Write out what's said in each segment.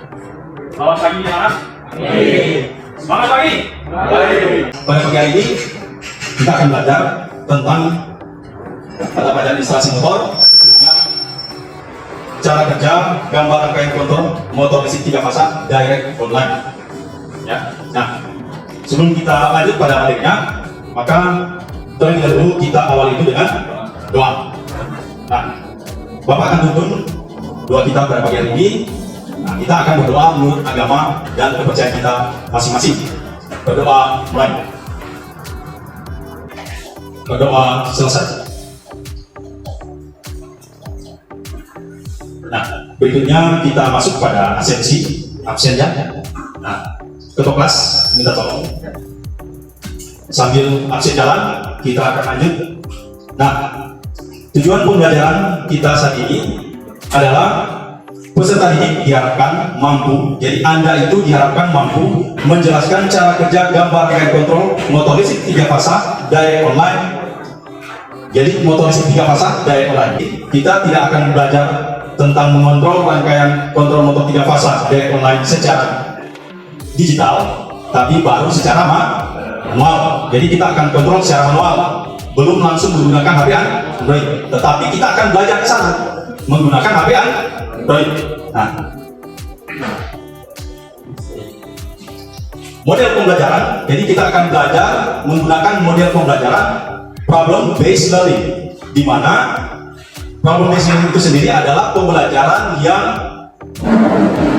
Selamat pagi anak. Semangat pagi. Pada pagi hari ini kita akan belajar tentang mata pelajaran instalasi motor, cara kerja gambar rangkaian kontrol motor listrik 3 fasa direct online. Ya. Nah, sebelum kita lanjut pada materinya, maka terlebih dahulu kita awali itu dengan doa. Nah, Bapak akan tuntun doa kita pada pagi hari ini. Nah, kita akan berdoa menurut agama dan kepercayaan kita masing-masing. Berdoa mulai. Berdoa selesai. Nah, berikutnya kita masuk pada absensi, absennya. Nah, ketua kelas minta tolong. Sambil absen jalan, kita akan lanjut. Nah, tujuan pembelajaran kita saat ini adalah peserta didik diharapkan mampu, jadi Anda itu diharapkan mampu menjelaskan cara kerja gambar rangkaian kontrol motor listrik 3 fasa direct online. Jadi motor listrik 3 fasa direct online. Kita tidak akan belajar tentang mengontrol rangkaian kontrol motor 3 fasa direct online secara digital, tapi baru secara manual. Jadi kita akan kontrol secara manual, belum langsung menggunakan HP Android, tetapi kita akan belajar ke sana menggunakan HP Android. Nah, model pembelajaran, jadi kita akan belajar menggunakan model pembelajaran problem based learning, di mana problem based learning itu sendiri adalah pembelajaran yang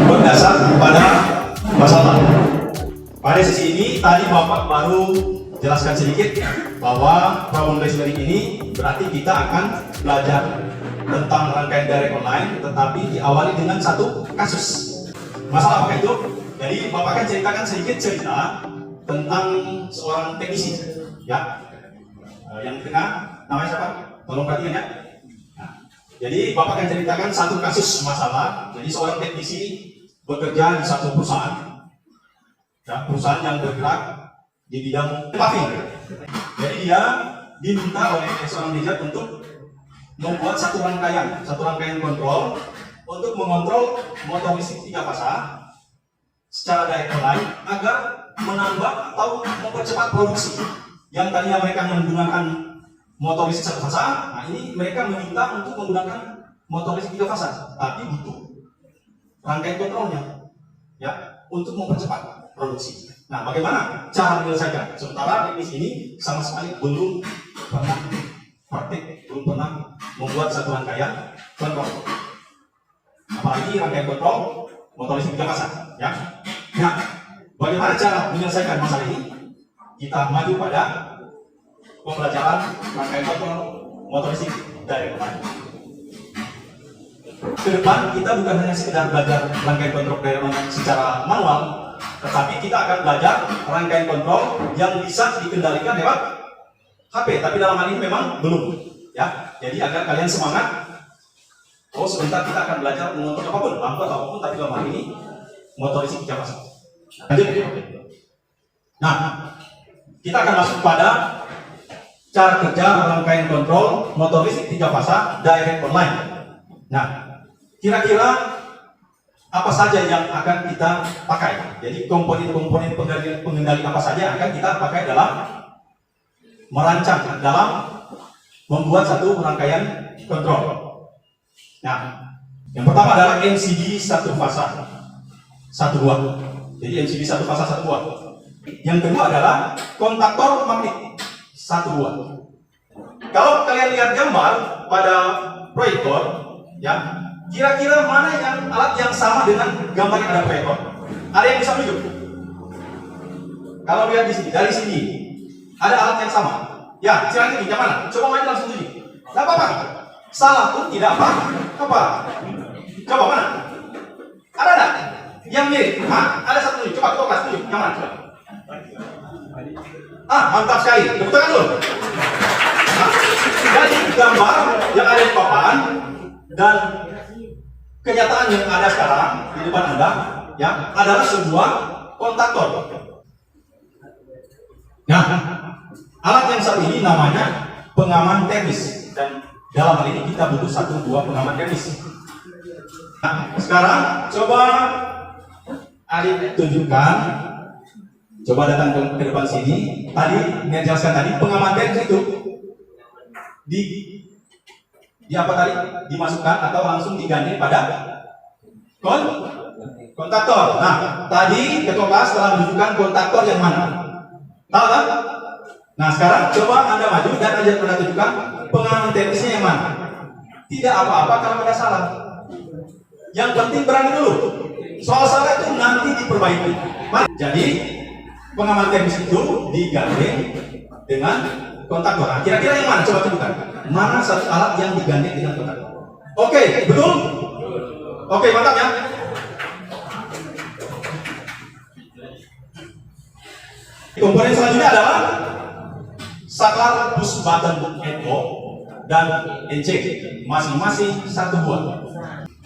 berdasar pada masalah. Pada sesi ini tadi Bapak baru jelaskan sedikit bahwa problem based learning ini berarti kita akan belajar tentang rangkaian direct online, tetapi diawali dengan satu kasus. Masalah apa itu? Jadi Bapak akan ceritakan sedikit cerita tentang seorang teknisi, ya. Yang di tengah namanya siapa? Tolong perhatikan ya. Nah, jadi Bapak akan ceritakan satu kasus masalah. Jadi seorang teknisi bekerja di satu perusahaan, ya, perusahaan yang bergerak di bidang paving. Jadi dia diminta oleh seorang manajer untuk membuat satu rangkaian kontrol untuk mengontrol motor listrik 3 fasa secara direct online agar menambah atau mempercepat produksi. Yang tadinya mereka menggunakan motor listrik 1 fasa, nah ini mereka meminta untuk menggunakan motor listrik 3 fasa, tapi butuh rangkaian kontrolnya, ya, untuk mempercepat produksi. Nah, bagaimana cara menyelesaikan? Sementara teknis ini sama sekali belum pernah praktik, belum pernah membuat satu rangkaian kontrol, apalagi rangkaian kontrol motor listrik 3 fasa, ya. Nah, bagaimana cara menyelesaikan masalah ini? Kita maju pada pembelajaran rangkaian kontrol motor listrik direct online. Ke depan kita bukan hanya sekedar belajar rangkaian kontrol direct online secara manual, tetapi kita akan belajar rangkaian kontrol yang bisa dikendalikan lewat HP, tapi dalam hal ini memang belum, ya. Jadi agar kalian semangat. Oh, sebentar kita akan belajar mengontrol apapun, lampu atau apapun, tapi dalam hal ini motor listrik 3 fasa. Lanjut. Nah, kita akan masuk pada cara kerja rangkaian kontrol motor listrik 3 fasa direct online. Nah, kira-kira apa saja yang akan kita pakai? Jadi komponen-komponen pengendali apa saja yang akan kita pakai dalam merancang, dalam membuat satu rangkaian kontrol. Nah, yang pertama adalah MCB 1 fasa 1 buah. Jadi MCB 1 fasa 1 buah. Yang kedua adalah kontaktor magnet 1 buah. Kalau kalian lihat gambar pada proyektor, ya, kira-kira mana yang alat yang sama dengan gambar yang ada proyektor? Ada yang bisa menunjuk? Kalau lihat di sini, dari sini ada alat yang sama. Ya, silakan tunjuk yang mana? Coba main langsung tunjuk. Tidak apa-apa. Salah pun tidak apa-apa. Coba mana? Ada enggak? Yang mirip? Ada satu tunjuk. Coba kelas tunjuk. Yang mana? Coba. Mantap sekali. Tepuk tangan dulu. Jadi gambar yang ada di papan dan kenyataan yang ada sekarang di depan Anda, ya, adalah sebuah kontaktor. Nah, alat yang satu ini namanya pengaman termis, dan dalam hal ini kita butuh 1 buah pengaman termis. Nah, sekarang coba Arif tunjukkan. Coba datang ke depan sini. Tadi, jelaskan tadi, pengamatan itu di apa tadi? Dimasukkan atau langsung digandeng pada kontaktor. Nah, tadi ketua kelas telah menunjukkan kontaktor yang mana? Tahu kan? Nah, sekarang coba Anda maju dan Anda tunjukkan pengaman teknisnya yang mana. Tidak apa-apa kalau ada salah. Yang penting berani dulu. Soal salah itu nanti diperbaiki. Jadi, pengaman teknis itu digandeng dengan kontaktor. Nah, kira-kira yang mana? Coba tunjukkan. Mana satu alat yang digandeng dengan kontaktor? Oke, betul? Oke, mantap ya. Komponen selanjutnya adalah saklar push button NO dan NC, masing-masing satu buah.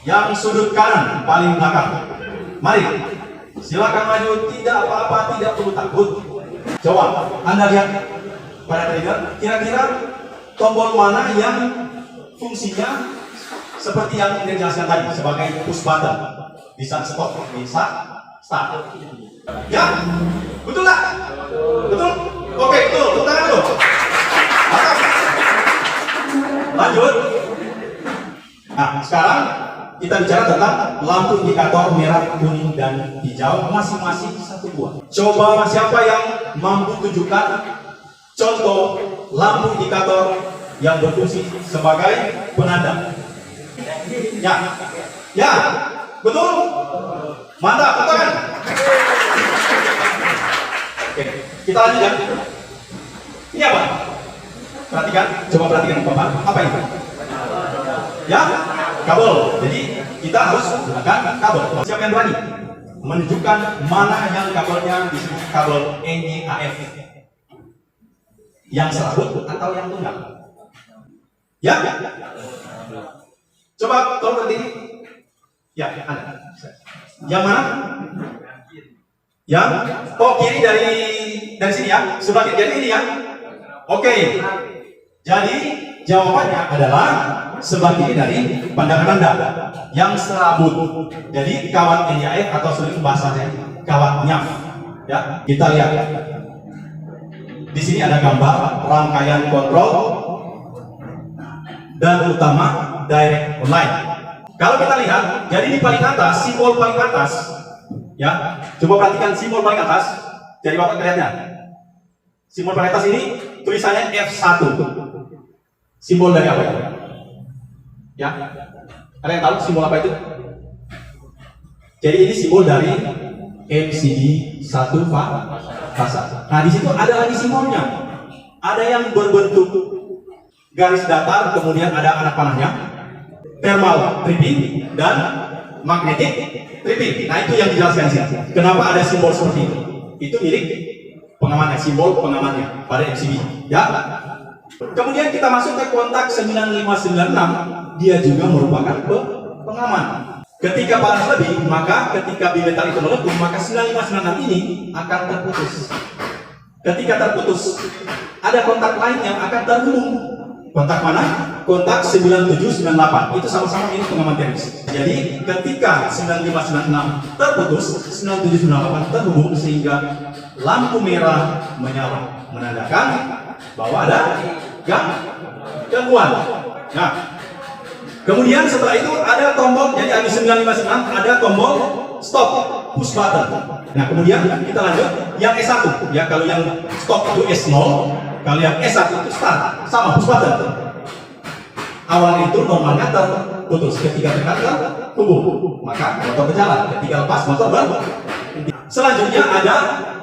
Yang sudut kanan paling belakang. Mari, silakan maju, tidak apa-apa, tidak perlu takut. Coba Anda lihat pada trigger, kira-kira tombol mana yang fungsinya seperti yang dijelaskan tadi sebagai push button. Bisa stop, bisa start. Ya, betul nggak? Betul? Oke, betul. Tepuk tangan dulu. Mantap. Lanjut. Nah, sekarang kita bicara tentang lampu indikator merah, kuning, dan hijau, masing-masing satu buah. Coba siapa yang mampu tunjukkan contoh lampu indikator yang berfungsi sebagai penanda? Ya, ya, betul. Mantap, tekan. Oke, kita lanjut ya. Ini apa? Perhatikan, coba perhatikan Bapak. Apa ini? Ya, kabel. Jadi kita harus gunakan kabel. Siapa yang berani menunjukkan mana yang kabelnya disebut kabel NYAF? Yang serabut atau yang tunggal? Ya? Coba tolong berdiri. Ya, ada. Yang mana? Yang kiri dari sini ya. Sebelah kiri ini ya. Oke. Jadi jawabannya adalah sebelah kiri dari pandangan Anda yang serabut. Jadi kawat NYAF atau sulit bahasanya kawat nyaf. Ya, kita lihat. Di sini ada gambar rangkaian kontrol dan utama direct online. Kalau kita lihat, jadi di paling atas, simbol paling atas, ya, coba perhatikan simbol paling atas. Jadi Bapak kelihatannya, simbol paling atas ini tulisannya F1. Simbol dari apa? Ya, ada yang tahu simbol apa itu? Jadi ini simbol dari MCD 1 fasa. Nah, di situ ada lagi simbolnya. Ada yang berbentuk garis datar, kemudian ada anak panahnya, thermal tripping dan magnetic tripping. Nah, itu yang dijelaskan sih. Kenapa ada simbol seperti itu? Itu milik pengamannya, simbol pengamannya pada MCB. Ya. Kemudian kita masuk ke kontak 9596, dia juga merupakan pengaman. Ketika panas lebih, maka ketika bimetal itu meletus, maka 9596 ini akan terputus. Ketika terputus, ada kontak lain yang akan terhubung. Kontak mana? Kontak 9798. Itu sama-sama milik pengaman teknis. Jadi ketika 9596 terputus, 9798 terhubung sehingga lampu merah menyala, menandakan bahwa ada gangguan. Nah, kemudian setelah itu ada tombol, jadi habis 956 ada tombol stop push button. Nah, kemudian kita lanjut yang S1 ya. Kalau yang stop itu S0, kalau yang S1 itu start, sama push button. Awal itu normalnya terputus, ketika tekan terhubung maka motor berjalan, ketika lepas motor berhenti. Selanjutnya ada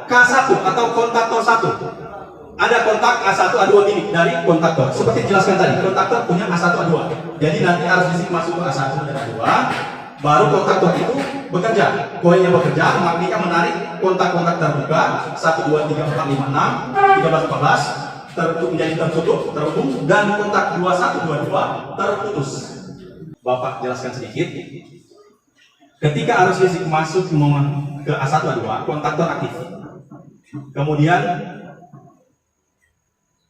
K1 atau kontaktor 1. Ada kontak A1 A2 ini dari kontaktor. Seperti dijelaskan tadi, kontaktor punya A1 A2. Jadi nanti harus isi masuk ke A1 dan A2, baru kontaktor itu bekerja. Koinnya bekerja, magnetika menarik kontak-kontak terbuka 1 2 3 4 5 6 13 14 tertutup menjadi tertutup terhubung, dan kontak 21 22 terputus. Bapak jelaskan sedikit. Ketika arus listrik masuk ke A1 A2, kontaktor aktif. Kemudian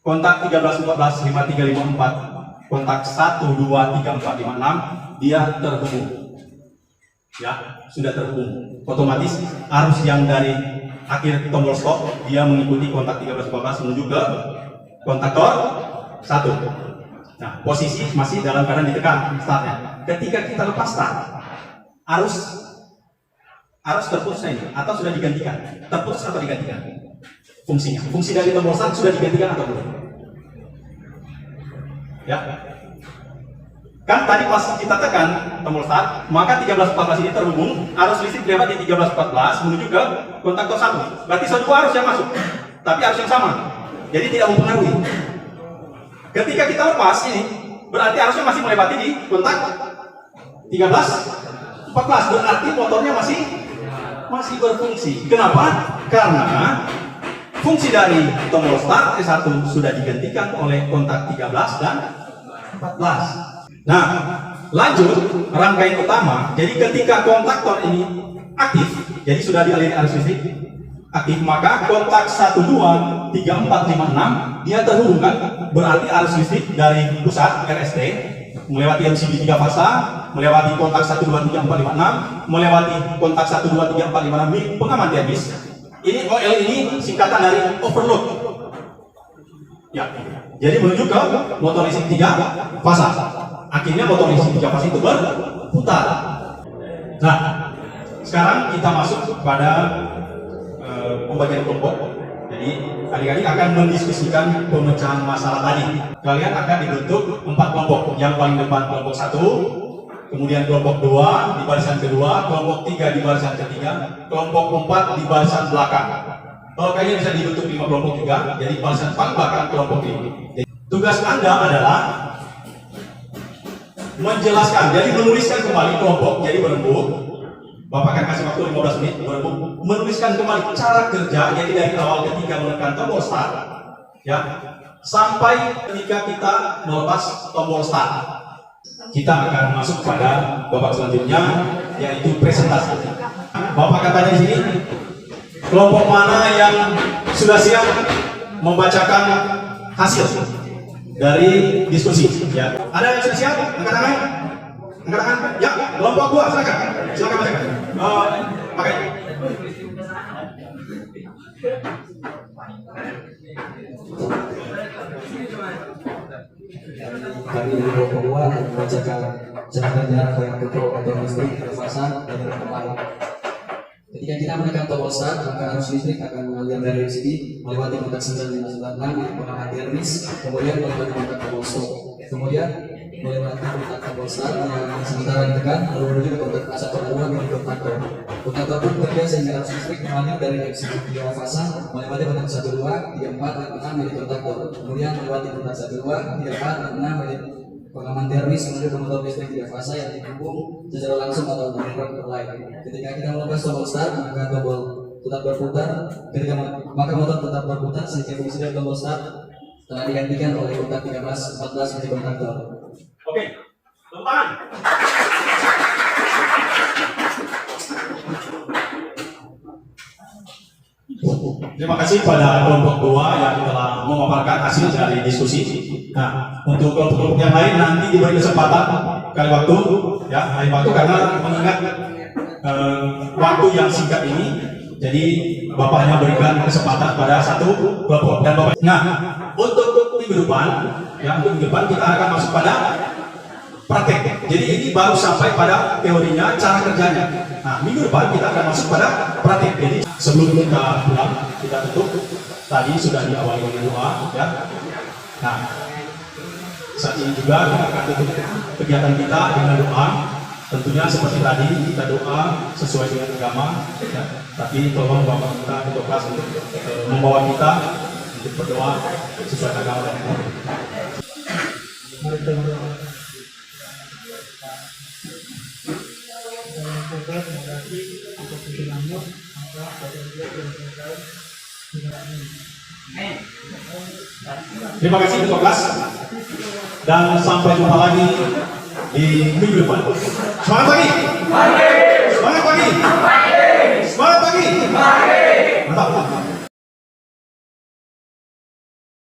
kontak 13 14 53 54, kontak 1 2 3 4 5 6 dia terhubung. ya sudah terhubung. Otomatis arus yang dari akhir tombol stop dia mengikuti kontak 13-14 menuju ke kontaktor 1. Nah, posisi masih dalam keadaan ditekan startnya. Ketika kita lepas start, arus terputusnya ini atau sudah digantikan? Terputus atau digantikan? Fungsinya. Fungsi dari tombol start sudah digantikan atau belum? Ya. Kan tadi pas kita tekan tombol start, maka 13-14 ini terhubung, arus listrik lewat di 13-14 menuju ke kontaktor 1. Berarti satu arus yang masuk, tapi arus yang sama. Jadi tidak mempengaruhi. Ketika kita lepas ini, berarti arusnya masih melewati di kontak 13-14. Berarti motornya masih berfungsi. Kenapa? Karena fungsi dari tombol start S1 sudah digantikan oleh kontak 13 dan 14. Nah, lanjut rangkaian utama. Jadi ketika kontaktor ini aktif, jadi sudah dialiri arus listrik aktif, maka kontak 1, 2, 3, 4, 5, 6 dia terhubungkan. Berarti arus listrik dari pusat RST melewati MCB 3 fasa, melewati kontak 1, 2, 3, 4, 5, 6, melewati kontak 1, 2, 3, 4, 5, 6 milik pengaman habis. Ini OL ini singkatan dari overload. Ya. Jadi menuju ke motor listrik 3 fasa. Akhirnya motor listrik 3 fasa itu berputar. Nah, sekarang kita masuk pada pembagian kelompok. Jadi adik-adik akan mendiskusikan pemecahan masalah tadi. Kalian akan dibentuk 4 kelompok. Yang paling depan kelompok 1, kemudian kelompok 2 di barisan kedua, kelompok 3 di barisan ketiga, kelompok 4 di barisan belakang. Kalau kalian bisa dibentuk 5 kelompok juga, jadi barisan paling belakang kelompok ini. Tugas Anda adalah menjelaskan, jadi menuliskan kembali kelompok, jadi berembuk. Bapak akan kasih waktu 15 menit berembuk, menuliskan kembali cara kerja, jadi dari awal ketika menekan tombol start, ya, sampai ketika kita melepas tombol start. Kita akan masuk pada babak selanjutnya, yaitu presentasi. Bapak akan tanya di sini, kelompok mana yang sudah siap membacakan hasil dari diskusi? Ya, ada yang sudah siap? Angkat tangan. Angkat tangan. Ya, kelompok 2 silakan. Silakan bacakan. Pakai. Kami di kelompok 2 akan membacakan cara kerja rangkaian kontrol motor listrik terpasang dan kembali. Ketika kita menekan tombol start, maka arus listrik akan mengalir dari MCB melewati kontak 9596 di pengaman termis, kemudian melewati kontak tombol stop, kemudian melewati kontak tombol start yang sementara ditekan, lalu menuju ke kontak fasa kedua milik kontaktor. Kontaktor pun bekerja sehingga arus listrik mengalir dari MCB 3 fasa melewati kontak 1, 2, 3, 4, dan 6 milik kontaktor, kemudian melewati kontak 1, 2, 3, 4, dan 6 milik pengaman termis menuju ke motor listrik 3 fasa yang dihubung secara langsung atau merupakan lain. Ketika kita melepas tombol start, maka tombol tetap berputar. Maka motor tetap berputar sehingga fungsi dari tombol start telah digantikan oleh kontak 13, 14 menjadi kontaktor. Oke, tepuk tangan. Terima kasih pada kelompok 2 yang telah memaparkan hasil dari diskusi. Nah, untuk kelompok-kelompok yang lain nanti diberi kesempatan kali waktu, ya, kali waktu karena mengingat waktu yang singkat ini, jadi Bapak hanya berikan kesempatan pada satu kelompok dan Bapak. Nah, untuk minggu depan, ya, untuk minggu depan kita akan masuk pada praktek. Jadi ini baru sampai pada teorinya, cara kerjanya. Nah, minggu depan kita akan masuk pada praktek. Jadi sebelum kita pulang, kita tutup. Tadi sudah diawali dengan doa, ya. Nah, saat ini juga kita akan tutup kegiatan kita dengan doa. Tentunya seperti tadi kita doa sesuai dengan agama, ya. Tapi tolong Bapak kita untuk kelas untuk membawa kita untuk berdoa sesuai agama dan agama. Terima kasih untuk kelas dan sampai jumpa lagi di minggu depan. Semangat pagi! Semangat pagi!